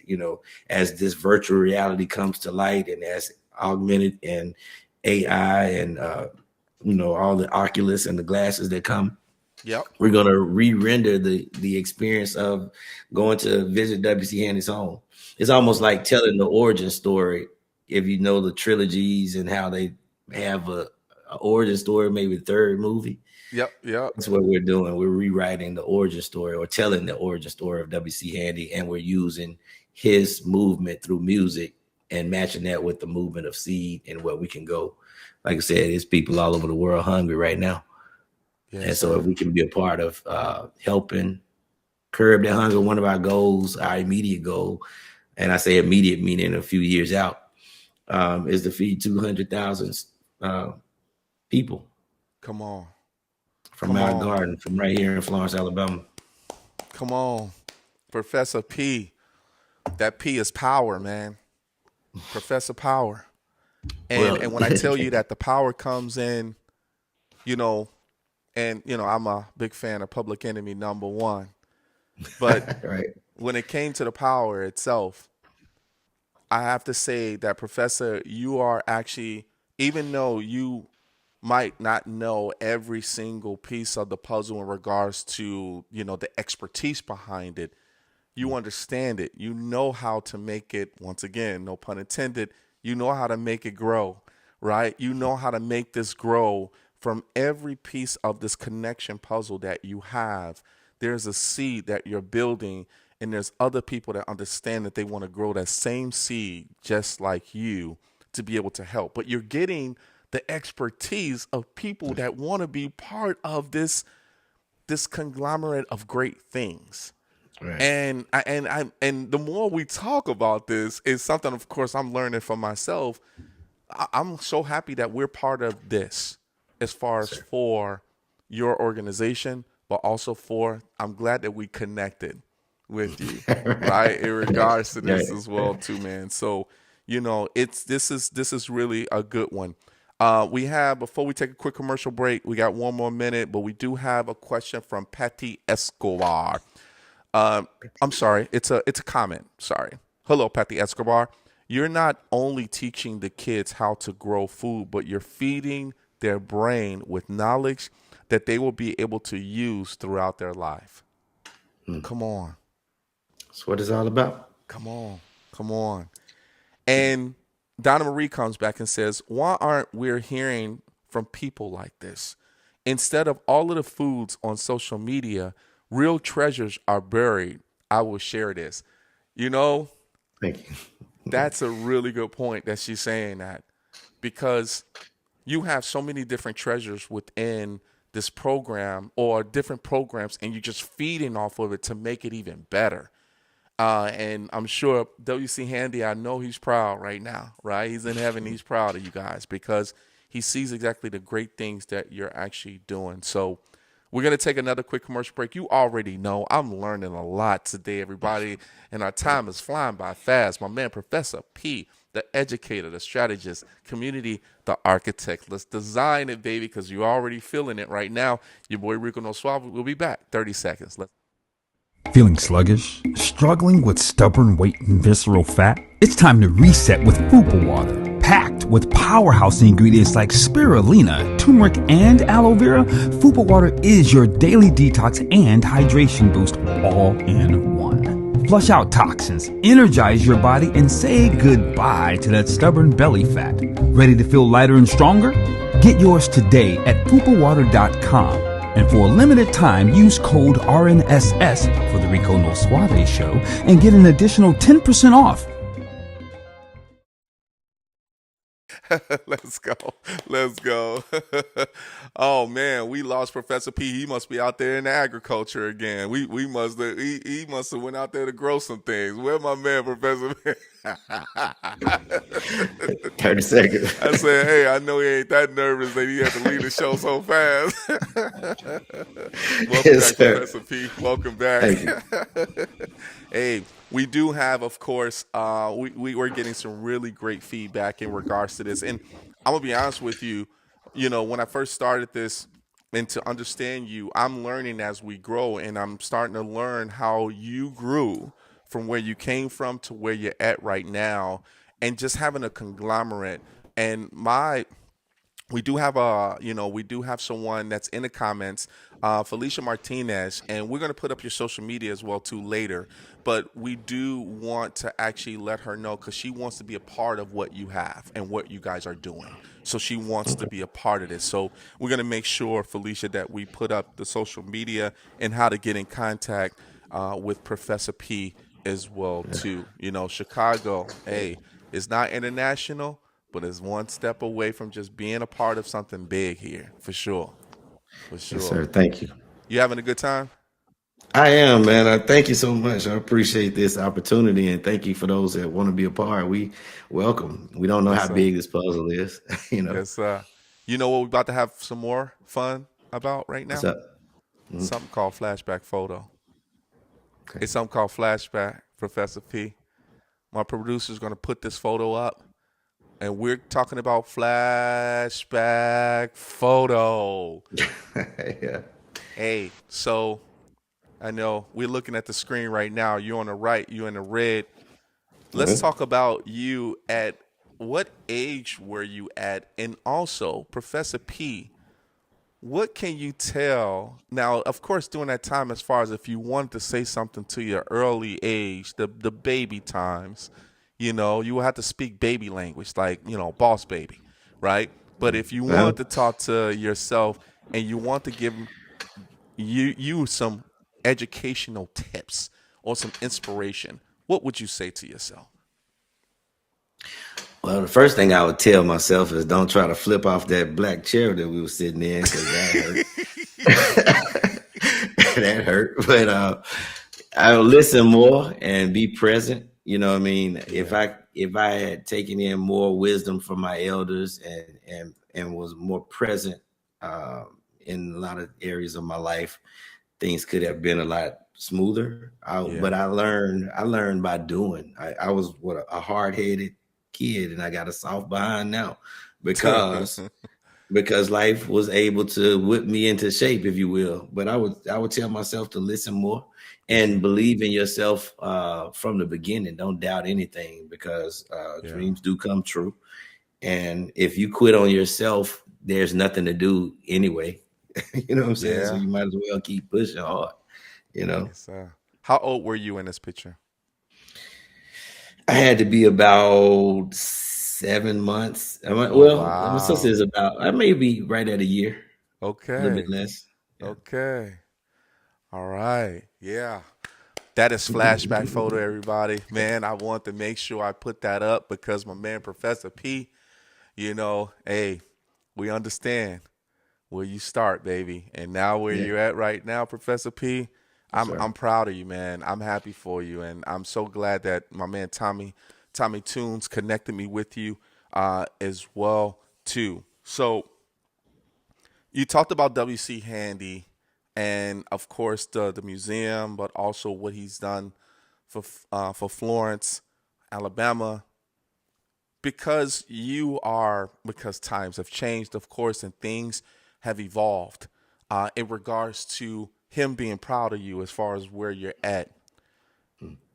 as this virtual reality comes to light and as augmented and AI and, all the Oculus and the glasses that come. Yep. We're going to re-render the experience of going to visit W.C. Handy's home. It's almost like telling the origin story. If you know the trilogies and how they have a origin story, maybe the third movie. Yep. That's what we're doing. We're rewriting the origin story or telling the origin story of W.C. Handy, and we're using his movement through music and matching that with the movement of seed and where we can go. Like I said, there's people all over the world hungry right now. Yes, and so if we can be a part of helping curb that hunger, one of our goals, our immediate goal, and I say immediate meaning a few years out, is to feed 200,000 people. Come on. From our garden, from right here in Florence, Alabama. Come on. Professor P. That P is power, man. Professor Power. And when I tell you that the power comes in, I'm a big fan of Public Enemy #1. But right. When it came to the power itself, I have to say that, Professor, you are actually, even though you might not know every single piece of the puzzle in regards to, the expertise behind it, you understand it. You know how to make it, once again, no pun intended, you know how to make it grow, right? You know how to make this grow from every piece of this connection puzzle that you have. There's a seed that you're building, and there's other people that understand that they want to grow that same seed just like you to be able to help. But you're getting the expertise of people that want to be part of this conglomerate of great things. Right. And the more we talk about this, is something, of course, I'm learning for myself. I'm so happy that we're part of this, as far as for your organization, but also I'm glad that we connected with you, right? In regards to this as well, too, man. So, this is really a good one. We have, before we take a quick commercial break, we got one more minute, but we do have a question from Patty Escobar. I'm sorry, it's a comment. Sorry. Hello, Patty Escobar. You're not only teaching the kids how to grow food, but you're feeding their brain with knowledge that they will be able to use throughout their life. Come on. That's what it's all about. Come on. And Donna Marie comes back and says, why aren't we hearing from people like this? Instead of all of the foods on social media, real treasures are buried. I will share this. Thank you. That's a really good point that she's saying that, because you have so many different treasures within this program or different programs, and you're just feeding off of it to make it even better. And I'm sure W.C. Handy, I know he's proud right now, right? He's in heaven. He's proud of you guys because he sees exactly the great things that you're actually doing. So we're going to take another quick commercial break. You already know I'm learning a lot today, everybody, and our time is flying by fast. My man, Professor P, the educator, the strategist, community, the architect. Let's design it, baby, because you're already feeling it right now. Your boy Rico No Suave will be back. 30 seconds. Feeling sluggish? Struggling with stubborn weight and visceral fat? It's time to reset with Fupa Water, packed Packed with powerhouse ingredients like spirulina, turmeric, and aloe vera, Fupa Water is your daily detox and hydration boost all in one. Flush out toxins, energize your body, and say goodbye to that stubborn belly fat. Ready to feel lighter and stronger? Get yours today at fupawater.com. And for a limited time, use code RNSS for the Rico No Suave Show and get an additional 10% off. Let's go. Let's go. Oh man, we lost Professor P. He must be out there in agriculture again. We must have he must have went out there to grow some things. Where my man, Professor P? 30 seconds. I said, hey, I know he ain't that nervous that he had to leave the show so fast. Welcome Yes, back, sir. Professor P. Welcome back. Thank you. Hey, we do have, of course, we were getting some really great feedback in regards to this. And I'm going to be honest with you, when I first started this and to understand you, I'm learning as we grow, and I'm starting to learn how you grew from where you came from to where you're at right now, and just having a conglomerate. And we do have someone that's in the comments, Felicia Martinez, and we're going to put up your social media as well too later. But we do want to actually let her know, because she wants to be a part of what you have and what you guys are doing. So she wants to be a part of this. So we're going to make sure, Felicia, that we put up the social media and how to get in contact with Professor P as well too. Chicago, hey, it's not international, but it's one step away from just being a part of something big here, for sure. For sure. Yes, sir. Thank you. You having a good time? I am, man. I thank you so much. I appreciate this opportunity, and thank you for those that want to be a part. We welcome. We don't know Yes, how sir. big this puzzle is. Yes, you know what we're about to have some more fun about right What's now? up? Something called flashback photo. Okay. It's something called flashback, Professor P. My producer's going to put this photo up, and we're talking about flashback photo. Yeah. Hey, so I know we're looking at the screen right now. You're on the right, you're in the red. Let's talk about you. At what age were you at? And also, Professor P, what can you tell? Now, of course, during that time, as far as if you wanted to say something to your early age, the baby times, you will have to speak baby language, like, boss baby, right? But if you Well, wanted to talk to yourself and you want to give you some educational tips or some inspiration, what would you say to yourself? Well, the first thing I would tell myself is don't try to flip off that black chair that we were sitting in, because that hurt. That hurt. But I would listen more and be present. You know what I mean? Yeah. If I had taken in more wisdom from my elders and was more present in a lot of areas of my life, things could have been a lot smoother. But I learned by doing. I was a hard-headed kid, and I got a soft behind now because life was able to whip me into shape, if you will. But I would tell myself to listen more and believe in yourself from the beginning. Don't doubt anything, because dreams do come true. And if you quit on yourself, there's nothing to do anyway. You know what I'm saying? So you might as well keep pushing hard. Yes, how old were you in this picture? I had to be about 7 months. My sister is about, I may be right at a year, a little bit Okay. less. Yeah. Okay. All right. Yeah. That is flashback photo, everybody. Man, I want to make sure I put that up, because my man, Professor P, hey, we understand where you start, baby. And now where you're at right now, Professor P, I'm proud of you, man. I'm happy for you. And I'm so glad that my man Tommy Tunes connected me with you as well, too. So you talked about W.C. Handy and, of course, the museum, but also what he's done for Florence, Alabama. Because times have changed, of course, and things have evolved in regards to him being proud of you as far as where you're at.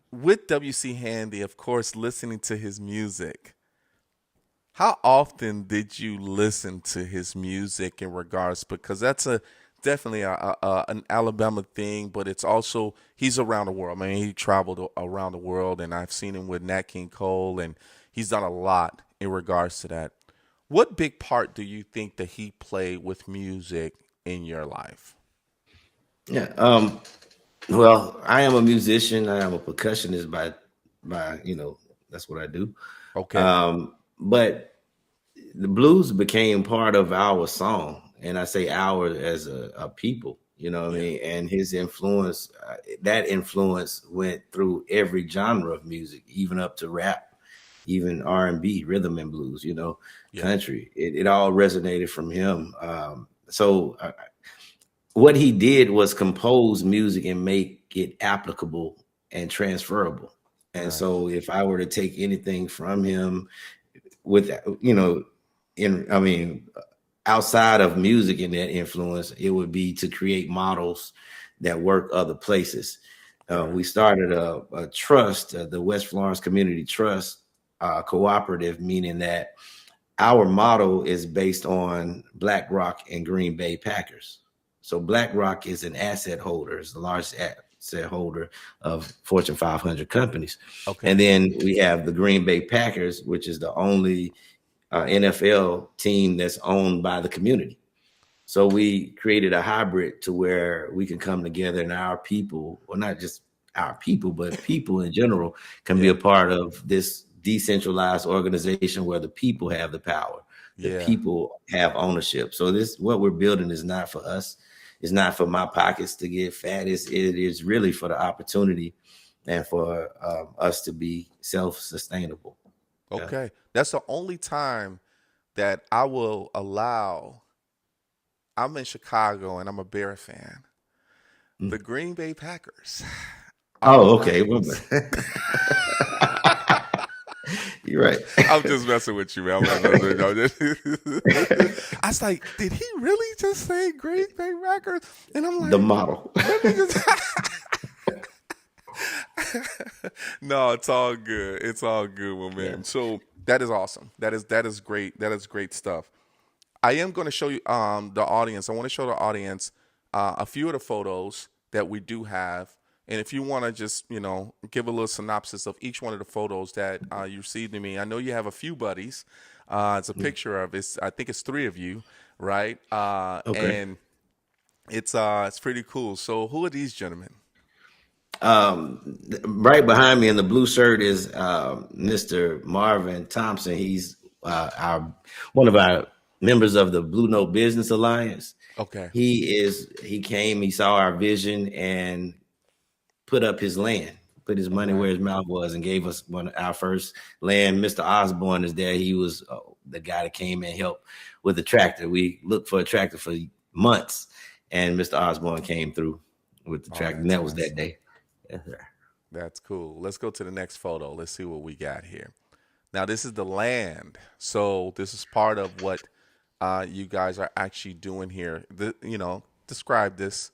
With W.C. Handy, of course, listening to his music, How often did you listen to his music in regards? Because that's a definitely an Alabama thing, but it's also he's around the world. I mean, he traveled around the world, and I've seen him with Nat King Cole, and he's done a lot in regards to that. What big part do you think that he played with music in your life? Yeah. Well, I am a musician. I am a percussionist by that's what I do. Okay. But the blues became part of our song, and I say our as a people. You know what I Yeah. mean? And his influence, that influence went through every genre of music, even up to rap, even R&B, rhythm and blues. Yeah. Country. It all resonated from him. So what he did was compose music and make it applicable and transferable. And Nice. so if I were to take anything from him with in I mean outside of music and that influence, it would be to create models that work other places. Right. We started a trust, the West Florence Community Trust cooperative, meaning that our model is based on BlackRock and Green Bay Packers. So BlackRock is an asset holder, is the largest asset holder of Fortune 500 companies. And Okay. then we have the Green Bay Packers, which is the only NFL team that's owned by the community. So we created a hybrid to where we can come together and our people, well, not just our people, but people in general can be Yeah. a part of this decentralized organization where the people have the power. The Yeah. people have ownership. So this, what we're building is not for us. It's not for my pockets to get fat. It is really for the opportunity and for us to be self-sustainable. Yeah. Okay. That's the only time that I will allow. I'm in Chicago and I'm a Bear fan. Mm. The Green Bay Packers are my Oh, okay. Well, rivals. you're right. I'm just messing with you, man. I was like, did he really just say Green Bay Packers? And I'm The like, model. let me just. No, it's all good. It's all good, my Yeah. man. So that is awesome. That is great. That is great stuff. I am going to show you the audience. I want to show the audience a few of the photos that we do have, and if you want to just give a little synopsis of each one of the photos that you received to me. I know you have a few buddies. It's a picture of it's. I think it's three of you, right? Okay. And it's pretty cool. So who are these gentlemen? Right behind me in the blue shirt is Mr. Marvin Thompson. He's our one of our members of the Blue Note Business Alliance. Okay. He came, he saw our vision and put up his land, put his All money where right. his mouth was, and gave us our first land. Mr. Osborne is there. He was the guy that came and helped with the tractor. We looked for a tractor for months, and Mr. Osborne came through with the Oh, tractor, and that's that was nice. that day. Yes, sir. That's cool. Let's go to the next photo. Let's see what we got here. Now, this is the land. So this is part of what you guys are actually doing here. Describe this.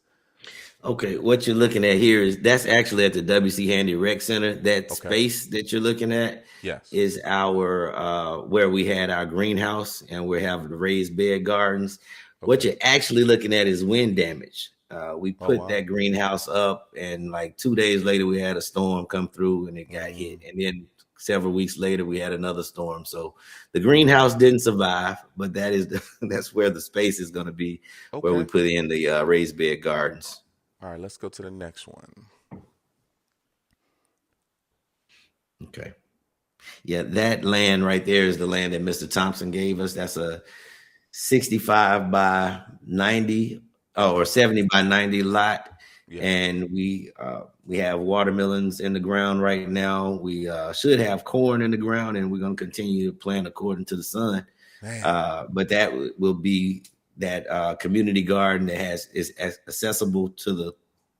Okay, what you're looking at here that's actually at the WC Handy Rec Center. That Okay. space that you're looking at Yes. is our where we had our greenhouse and we have the raised bed gardens. What Okay. you're actually looking at is wind damage. We Oh, put wow. that greenhouse up, and like 2 days later, we had a storm come through and it got hit. Mm, And then several weeks later, we had another storm. So the greenhouse didn't survive, but that's where the space is going to be, where we okay. put in the raised bed gardens. All right. Let's go to the next one. Okay. Yeah, that land right there is the land that Mr. Thompson gave us. That's a 65 by 90 or 70 by 90 lot. Yeah. And we have watermelons in the ground right now. We should have corn in the ground, and we're going to continue to plant according to the sun. Man. But that will be that community garden that is accessible to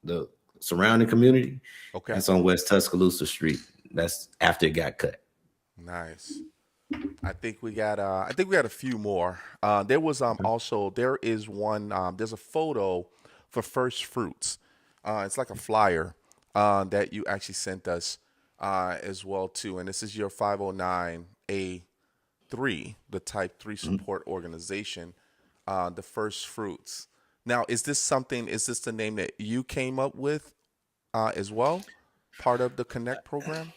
the surrounding community. Okay. That's on West Tuscaloosa Street. That's after it got cut. Nice. I think we got a few more. There was also there is one there's a photo for First Fruits. It's like a flyer that you actually sent us as well too, and this is your 509A 3, the type 3 support organization, the First Fruits. Now, is this the name that you came up with as well? Part of the Connect program?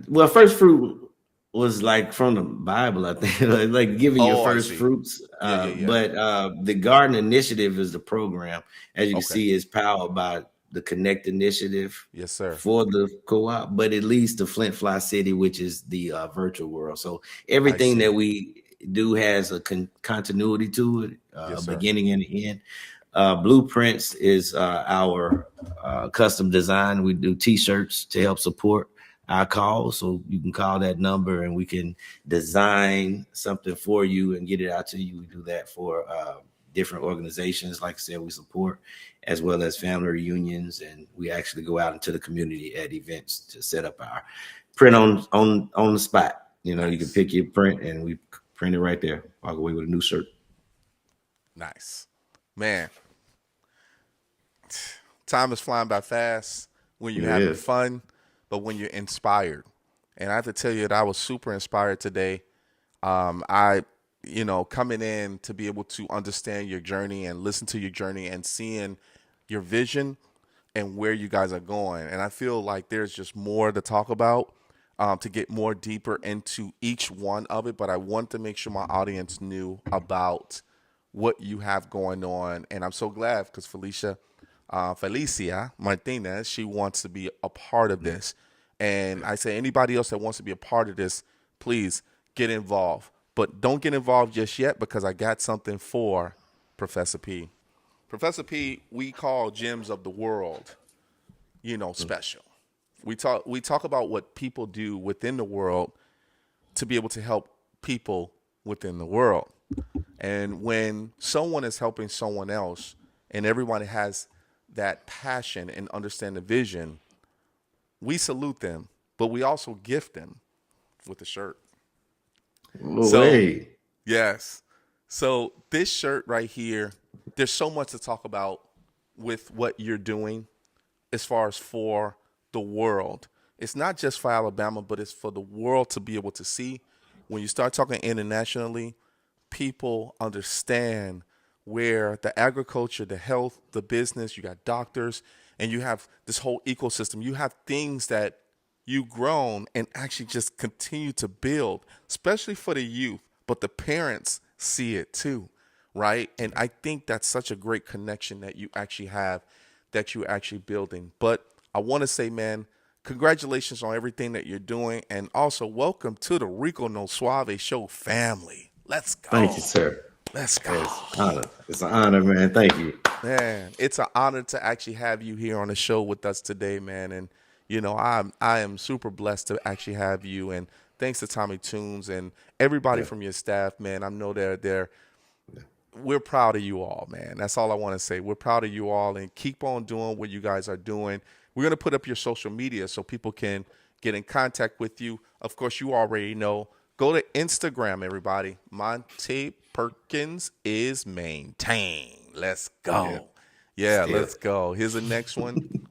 Well, first fruit was like from the Bible, I think, like giving your Oh, I first see. fruits. Yeah, yeah, yeah. But the Garden Initiative is the program. As you can Okay. see, is powered by the Connect Initiative Yes, sir. for the co-op, but it leads to Flint Fly City, which is the virtual world. So I everything see. that we do has a continuity to it, a Yes, sir. beginning and an end. Blueprints is our custom design. We do T-shirts to help support our call. So you can call that number and we can design something for you and get it out to you. We do that for different organizations. Like I said, we support as well as family reunions. And we actually go out into the community at events to set up our print on the spot. You know, Nice. you can pick your print and we print it right there. Walk away with a new shirt. Nice. Man, time is flying by fast when you're having fun, but when you're inspired. And I have to tell you that I was super inspired today. Coming in to be able to understand your journey and listen to your journey and seeing your vision and where you guys are going. And I feel like there's just more to talk about, to get more deeper into each one of it. But I want to make sure my audience knew about what you have going on. And I'm so glad because Felicia Martinez, she wants to be a part of this. And I say anybody else that wants to be a part of this, please get involved. But don't get involved just yet because I got something for Professor P. Professor P, we call Gems of the World, special. We talk about what people do within the world to be able to help people within the world. And when someone is helping someone else and everyone has that passion and understand the vision, we salute them, but we also gift them with a shirt. Yes. So this shirt right here, there's so much to talk about with what you're doing as far as for the world. It's not just for Alabama, but it's for the world to be able to see. When you start talking internationally, people understand where the agriculture, the health, the business, you got doctors, and you have this whole ecosystem. You have things that you've grown and actually just continue to build, especially for the youth, but the parents see it too, right? And I think that's such a great connection that you actually have, that you're actually building. But I want to say, man, congratulations on everything that you're doing. And also welcome to the Rico No Suave Show family. Let's go. Thank you, sir. Let's go. It's an honor, man. Thank you. Man, it's an honor to actually have you here on the show with us today, man. And, I am super blessed to actually have you. And thanks to Tommy Tunes and everybody from your staff, man. I know we're proud of you all, man. That's all I want to say. We're proud of you all and keep on doing what you guys are doing. We're going to put up your social media so people can get in contact with you. Of course, you already know. Go to Instagram, everybody. Monte Perkins is maintained. Let's go. Yeah, let's go. Here's the next one.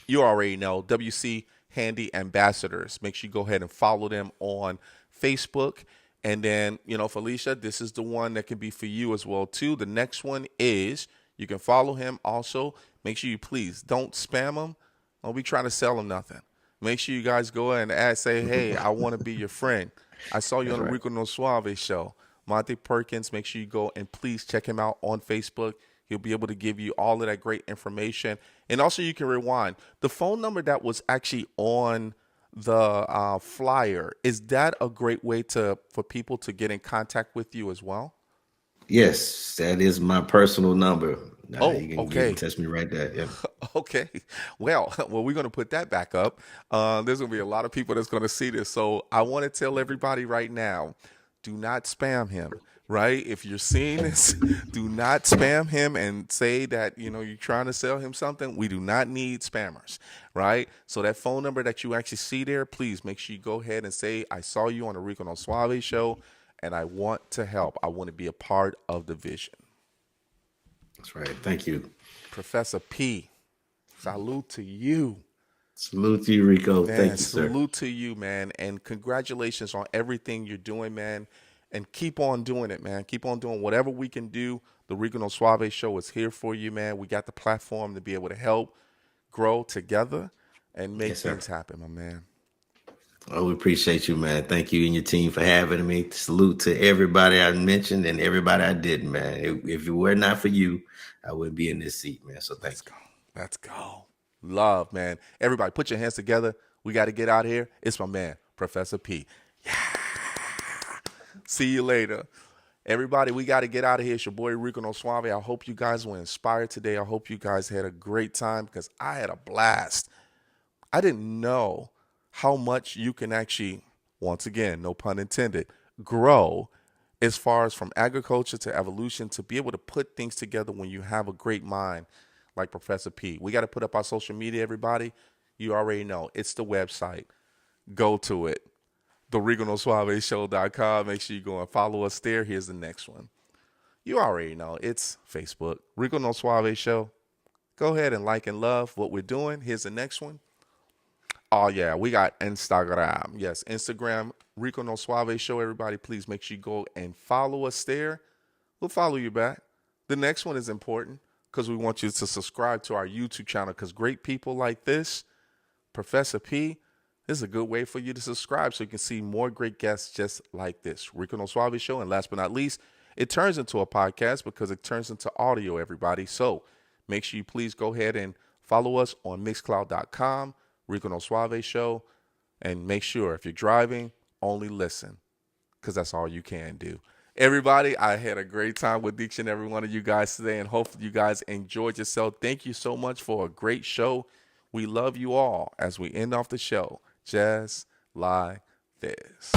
You already know. WC Handy Ambassadors. Make sure you go ahead and follow them on Facebook. And then, Felicia, this is the one that can be for you as well, too. The next one is you can follow him also. Make sure you please don't spam him. Don't be trying to sell him nothing. Make sure you guys go ahead and say, hey, I want to be your friend. I saw you on the Rico No Suave show. Monte Perkins, make sure you go and please check him out on Facebook. He'll be able to give you all of that great information. And also you can rewind. The phone number that was actually on the flyer, is that a great way for people to get in contact with you as well? Yes, that is my personal number. You can okay. Text me right there. Yep. Okay. Well, we're going to put that back up. There's going to be a lot of people that's going to see this. So I want to tell everybody right now, do not spam him, right? If you're seeing this, do not spam him and say that, you're trying to sell him something. We do not need spammers, right? So that phone number that you actually see there, please make sure you go ahead and say, I saw you on the Rico No Suave show, and I want to help. I want to be a part of the vision. That's right. Thank you. Professor P, salute to you. Salute to you, Rico. Man, Thank you, sir. salute to you, man. And congratulations on everything you're doing, man. And keep on doing it, man. Keep on doing whatever we can do. The Rico No Suave Show is here for you, man. We got the platform to be able to help grow together and make Yes, sir. things happen, my man. Oh, we appreciate you, man. Thank you and your team for having me. Salute to everybody I mentioned and everybody I didn't, man. If it were not for you, I wouldn't be in this seat, man. So thank you. Let's go. Love, man. Everybody, put your hands together. We got to get out of here. It's my man, Professor P. Yeah. See you later. Everybody, we got to get out of here. It's your boy, Rico No Suave. I hope you guys were inspired today. I hope you guys had a great time because I had a blast. I didn't know how much you can actually, once again, no pun intended, grow as far as from agriculture to evolution, to be able to put things together when you have a great mind like Professor P. We got to put up our social media, everybody. You already know. It's the website. Go to it. TheRicoNoSuaveShow.com. Make sure you go and follow us there. Here's the next one. You already know. It's Facebook. Rico No Suave Show. Go ahead and like and love what we're doing. Here's the next one. Oh, yeah, we got Instagram. Yes, Instagram, Rico No Suave Show. Everybody, please make sure you go and follow us there. We'll follow you back. The next one is important because we want you to subscribe to our YouTube channel because great people like this, Professor P, this is a good way for you to subscribe so you can see more great guests just like this. Rico No Suave Show. And last but not least, it turns into a podcast because it turns into audio, everybody. So make sure you please go ahead and follow us on Mixcloud.com. Rico No Suave Show, and make sure if you're driving, only listen, because that's all you can do. Everybody, I had a great time with each and every one of you guys today, and hopefully you guys enjoyed yourself. Thank you so much for a great show. We love you all as we end off the show just like this.